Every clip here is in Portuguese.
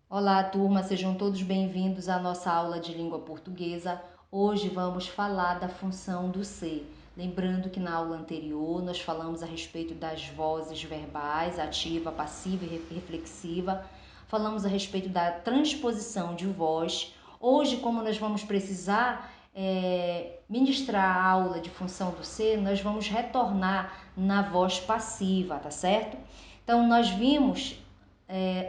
Olá, turma, sejam todos bem-vindos à nossa aula de língua portuguesa. Hoje vamos falar da função do ser. Lembrando que na aula anterior nós falamos a respeito das vozes verbais, ativa, passiva e reflexiva. Falamos a respeito da transposição de voz. Hoje, como nós vamos precisar ministrar a aula de função do ser, nós vamos retornar na voz passiva, tá certo? Então, nós vimos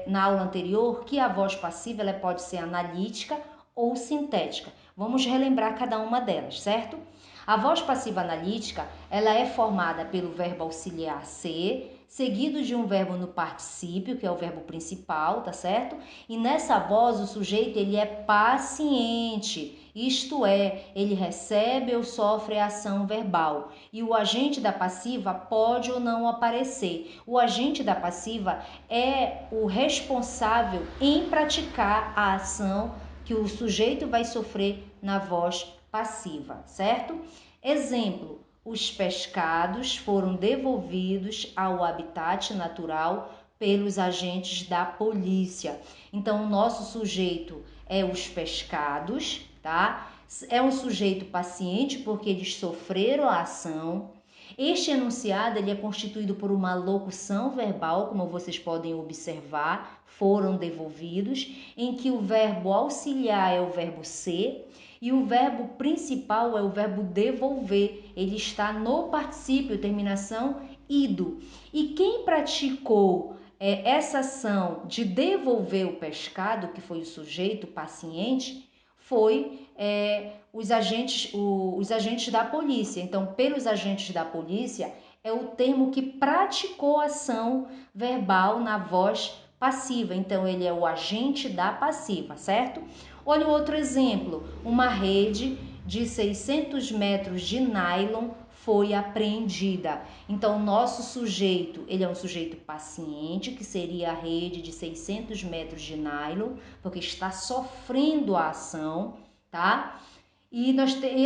na aula anterior que a voz passiva ela pode ser analítica ou sintética. Vamos relembrar cada uma delas, certo? A voz passiva analítica ela é formada pelo verbo auxiliar ser, seguido de um verbo no particípio, que é o verbo principal, tá certo? E nessa voz o sujeito ele é paciente, isto é, ele recebe ou sofre a ação verbal. E o agente da passiva pode ou não aparecer. O agente da passiva é o responsável em praticar a ação que o sujeito vai sofrer na voz passiva, certo? Exemplo: os pescados foram devolvidos ao habitat natural pelos agentes da polícia. Então, o nosso sujeito é os pescados, tá? É um sujeito paciente porque eles sofreram a ação. Este enunciado ele é constituído por uma locução verbal, como vocês podem observar, foram devolvidos, em que o verbo auxiliar é o verbo ser e o verbo principal é o verbo devolver. Ele está no particípio, terminação ido. E quem praticou essa ação de devolver o pescado, que foi o sujeito paciente, foi os agentes da polícia. Então, pelos agentes da polícia é o termo que praticou ação verbal na voz passiva. Então, ele é o agente da passiva, certo? Olha o outro exemplo. Uma rede de 600 metros de nylon foi apreendida. Então, o nosso sujeito, ele é um sujeito paciente, que seria a rede de 600 metros de nylon, porque está sofrendo a ação, tá? E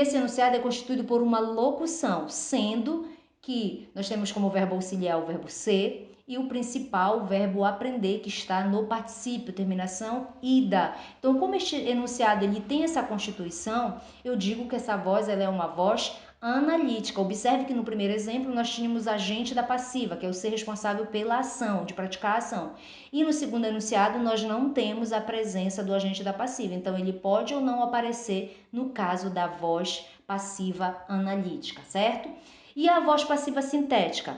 esse enunciado é constituído por uma locução, sendo que nós temos como verbo auxiliar o verbo ser e o principal, o verbo aprender, que está no particípio, terminação ida. Então, como este enunciado ele tem essa constituição, eu digo que essa voz ela é uma voz analítica. Observe que no primeiro exemplo nós tínhamos agente da passiva, que é o ser responsável pela ação, de praticar a ação. E no segundo enunciado nós não temos a presença do agente da passiva, então ele pode ou não aparecer no caso da voz passiva analítica, certo? E a voz passiva sintética?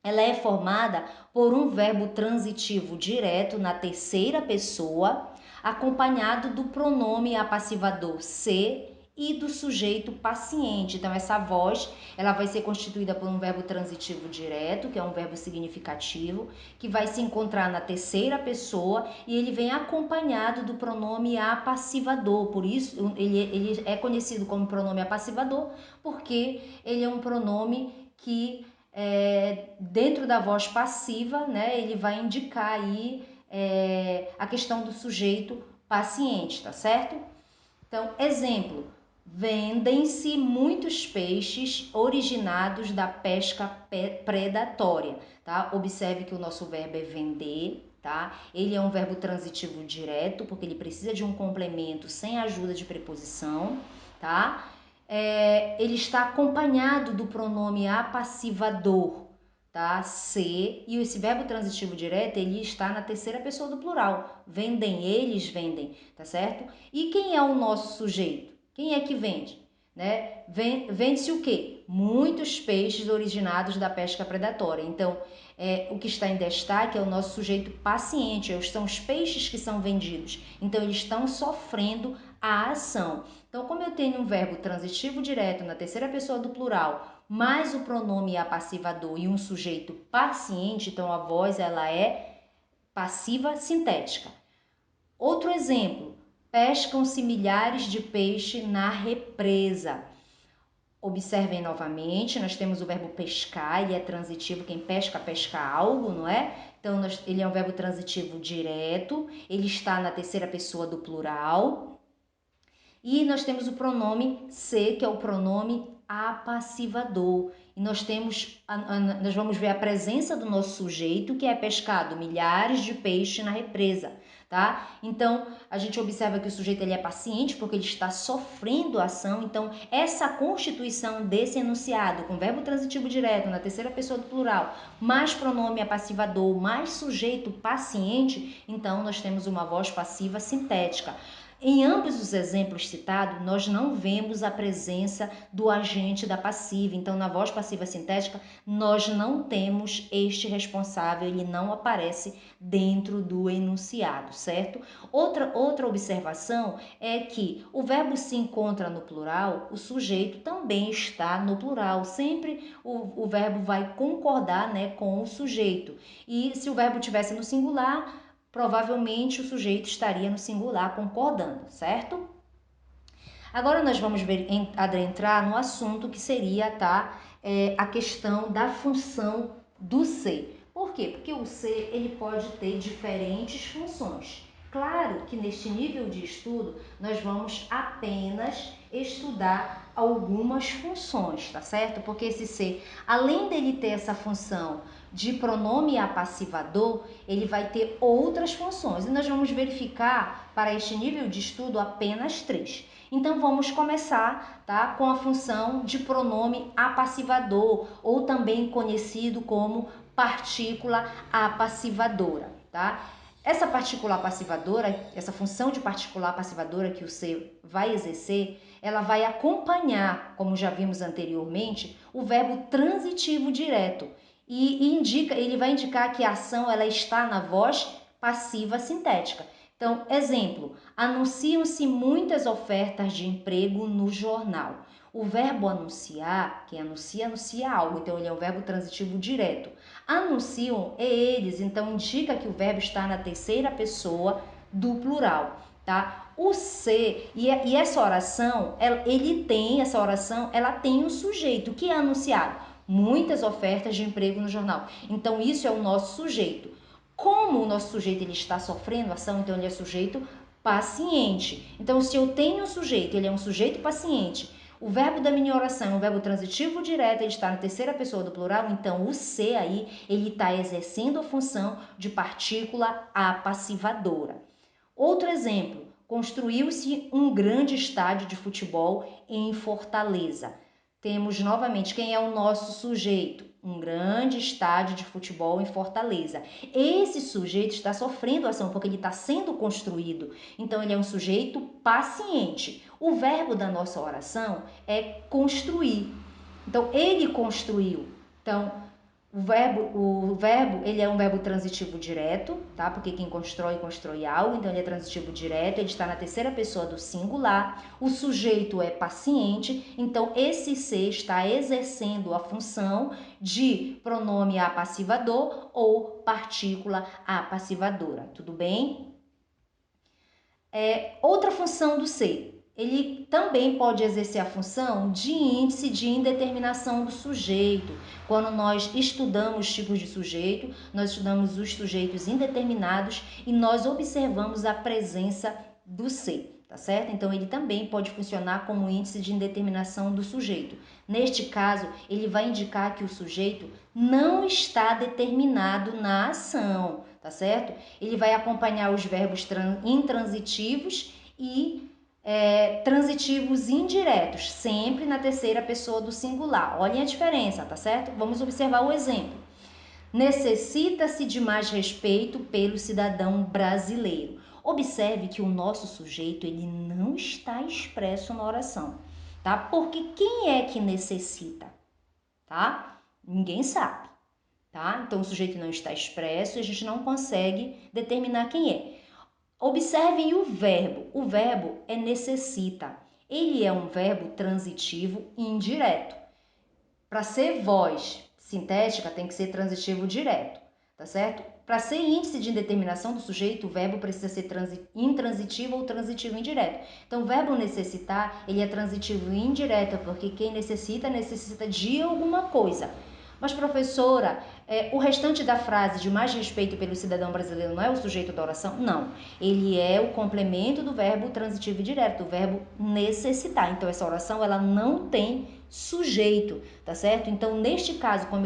Ela é formada por um verbo transitivo direto na terceira pessoa, acompanhado do pronome apassivador se e do sujeito paciente. Então, essa voz ela vai ser constituída por um verbo transitivo direto, que é um verbo significativo, que vai se encontrar na terceira pessoa e ele vem acompanhado do pronome apassivador. Por isso, ele é conhecido como pronome apassivador, porque ele é um pronome que dentro da voz passiva, né, ele vai indicar aí a questão do sujeito paciente, tá certo? Então, exemplo: vendem-se muitos peixes originados da pesca predatória, tá? Observe que o nosso verbo é vender, tá? Ele é um verbo transitivo direto, porque ele precisa de um complemento sem ajuda de preposição, tá? Ele está acompanhado do pronome apassivador, tá? Se, e esse verbo transitivo direto, ele está na terceira pessoa do plural. Vendem, eles vendem, tá certo? E quem é o nosso sujeito? Quem é que vende? Né? Vende-se o quê? Muitos peixes originados da pesca predatória. Então, o que está em destaque é o nosso sujeito paciente, são os peixes que são vendidos. Então, eles estão sofrendo a ação. Então, como eu tenho um verbo transitivo direto na terceira pessoa do plural, mais o pronome apassivador e um sujeito paciente, então a voz ela é passiva sintética. Outro exemplo: pescam-se milhares de peixes na represa. Observem novamente, nós temos o verbo pescar, ele é transitivo, quem pesca, pesca algo, não é? Então, ele é um verbo transitivo direto, ele está na terceira pessoa do plural. E nós temos o pronome se, que é o pronome apassivador. e nós vamos ver a presença do nosso sujeito, que é pescado milhares de peixes na represa, tá? Então, a gente observa que o sujeito ele é paciente porque ele está sofrendo a ação. Então, essa constituição desse enunciado com verbo transitivo direto na terceira pessoa do plural, mais pronome apassivador, mais sujeito paciente, então nós temos uma voz passiva sintética. Em ambos os exemplos citados, nós não vemos a presença do agente da passiva. Então, na voz passiva sintética, nós não temos este responsável, ele não aparece dentro do enunciado, certo? Outra observação é que o verbo se encontra no plural, o sujeito também está no plural. Sempre o verbo vai concordar, né, com o sujeito. E se o verbo tivesse no singular, provavelmente o sujeito estaria no singular concordando, certo? Agora nós vamos adentrar no assunto que seria, a questão da função do ser. Por quê? Porque o ser ele pode ter diferentes funções. Claro que neste nível de estudo nós vamos apenas estudar algumas funções, tá certo? Porque esse ser, além dele ter essa função de pronome apassivador, ele vai ter outras funções. E nós vamos verificar para este nível de estudo apenas 3. Então vamos começar, tá, com a função de pronome apassivador, ou também conhecido como partícula apassivadora, tá? Essa partícula apassivadora, essa função de partícula apassivadora que o ser vai exercer, ela vai acompanhar, como já vimos anteriormente, o verbo transitivo direto. Ele vai indicar que a ação ela está na voz passiva sintética. Então, exemplo, anunciam-se muitas ofertas de emprego no jornal. O verbo anunciar, quem anuncia algo, então ele é o verbo transitivo direto. Anunciam é eles, então indica que o verbo está na terceira pessoa do plural, tá? O ser, e essa oração, essa oração, ela tem um sujeito que é anunciado. Muitas ofertas de emprego no jornal. Então, isso é o nosso sujeito. Como o nosso sujeito ele está sofrendo ação, então ele é sujeito paciente. Então, se eu tenho um sujeito, ele é um sujeito paciente, o verbo da minha oração é um verbo transitivo direto, ele está na terceira pessoa do plural, então o ser aí, ele está exercendo a função de partícula apassivadora. Outro exemplo, construiu-se um grande estádio de futebol em Fortaleza. Temos novamente quem é o nosso sujeito, um grande estádio de futebol em Fortaleza. Esse sujeito está sofrendo ação porque ele está sendo construído. Então, ele é um sujeito paciente. O verbo da nossa oração é construir. Então, ele construiu. Então, o verbo, ele é um verbo transitivo direto, tá? Porque quem constrói algo, então ele é transitivo direto, ele está na terceira pessoa do singular. O sujeito é paciente, então esse ser está exercendo a função de pronome apassivador ou partícula apassivadora, tudo bem? Outra função do ser. Ele também pode exercer a função de índice de indeterminação do sujeito. Quando nós estudamos tipos de sujeito, nós estudamos os sujeitos indeterminados e nós observamos a presença do ser, tá certo? Então, ele também pode funcionar como índice de indeterminação do sujeito. Neste caso, ele vai indicar que o sujeito não está determinado na ação, tá certo? Ele vai acompanhar os verbos intransitivos e transitivos indiretos, sempre na terceira pessoa do singular. Olhem a diferença, tá certo? Vamos observar o exemplo. Necessita-se de mais respeito pelo cidadão brasileiro. Observe que o nosso sujeito ele não está expresso na oração, tá? Porque quem é que necessita, tá? Ninguém sabe, tá? Então o sujeito não está expresso e a gente não consegue determinar quem é. Observem o verbo. O verbo é necessita. Ele é um verbo transitivo indireto. Para ser voz sintética, tem que ser transitivo direto, tá certo? Para ser índice de indeterminação do sujeito, o verbo precisa ser intransitivo ou transitivo indireto. Então, o verbo necessitar, ele é transitivo indireto, porque quem necessita de alguma coisa. Mas, professora, o restante da frase de mais respeito pelo cidadão brasileiro não é o sujeito da oração? Não. Ele é o complemento do verbo transitivo e direto, do verbo necessitar. Então, essa oração, ela não tem sujeito, tá certo? Então, neste caso, como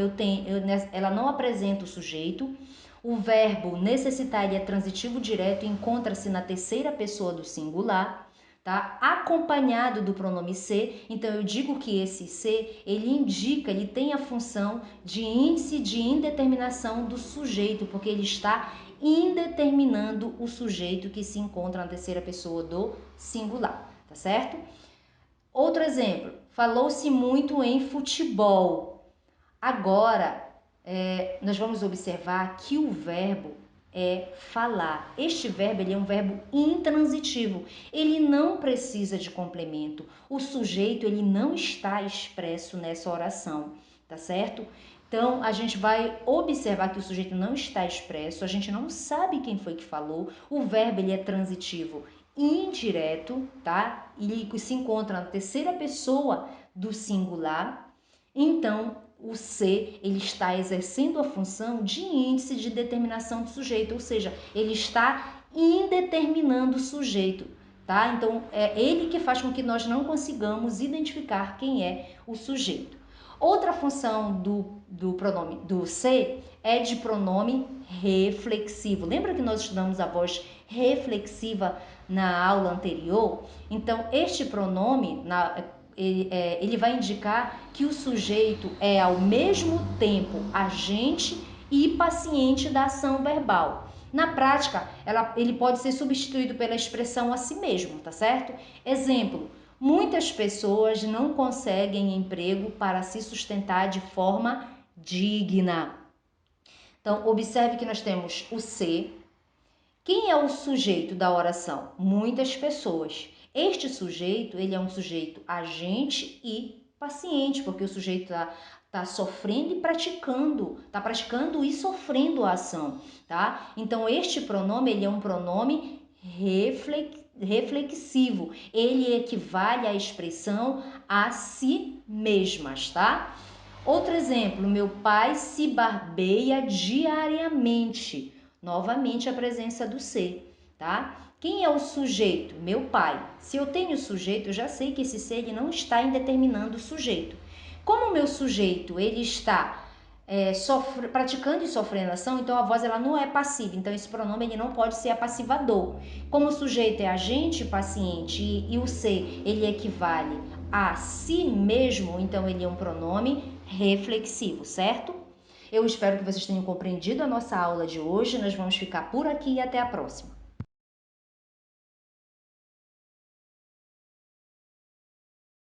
ela não apresenta o sujeito, o verbo necessitar ele é transitivo direto e encontra-se na terceira pessoa do singular, tá? Acompanhado do pronome ser. Então eu digo que esse ser, ele tem a função de índice de indeterminação do sujeito, porque ele está indeterminando o sujeito que se encontra na terceira pessoa do singular, tá certo? Outro exemplo, falou-se muito em futebol. Agora, nós vamos observar que o verbo é falar. Este verbo ele é um verbo intransitivo. Ele não precisa de complemento. O sujeito ele não está expresso nessa oração, tá certo? Então, a gente vai observar que o sujeito não está expresso, a gente não sabe quem foi que falou. O verbo ele é transitivo indireto, tá? Ele se encontra na terceira pessoa do singular. Então, o ser, ele está exercendo a função de índice de determinação do sujeito, ou seja, ele está indeterminando o sujeito, tá? Então, é ele que faz com que nós não consigamos identificar quem é o sujeito. Outra função do pronome do ser é de pronome reflexivo. Lembra que nós estudamos a voz reflexiva na aula anterior? Então, este pronome, ele vai indicar que o sujeito é ao mesmo tempo agente e paciente da ação verbal. Na prática, ele pode ser substituído pela expressão a si mesmo, tá certo? Exemplo, muitas pessoas não conseguem emprego para se sustentar de forma digna. Então, observe que nós temos o ser. Quem é o sujeito da oração? Muitas pessoas. Este sujeito, ele é um sujeito agente e paciente, porque o sujeito tá sofrendo e praticando, tá praticando e sofrendo a ação, tá? Então, este pronome, ele é um pronome reflexivo. Ele equivale à expressão a si mesmas, tá? Outro exemplo, meu pai se barbeia diariamente. Novamente a presença do ser, tá? Quem é o sujeito? Meu pai. Se eu tenho sujeito, eu já sei que esse ser ele não está indeterminando o sujeito. Como o meu sujeito ele está praticando e sofrendo ação, então a voz ela não é passiva, então esse pronome ele não pode ser apassivador. Como o sujeito é agente paciente e o ser ele equivale a si mesmo, então ele é um pronome reflexivo, certo? Eu espero que vocês tenham compreendido a nossa aula de hoje. Nós vamos ficar por aqui e até a próxima.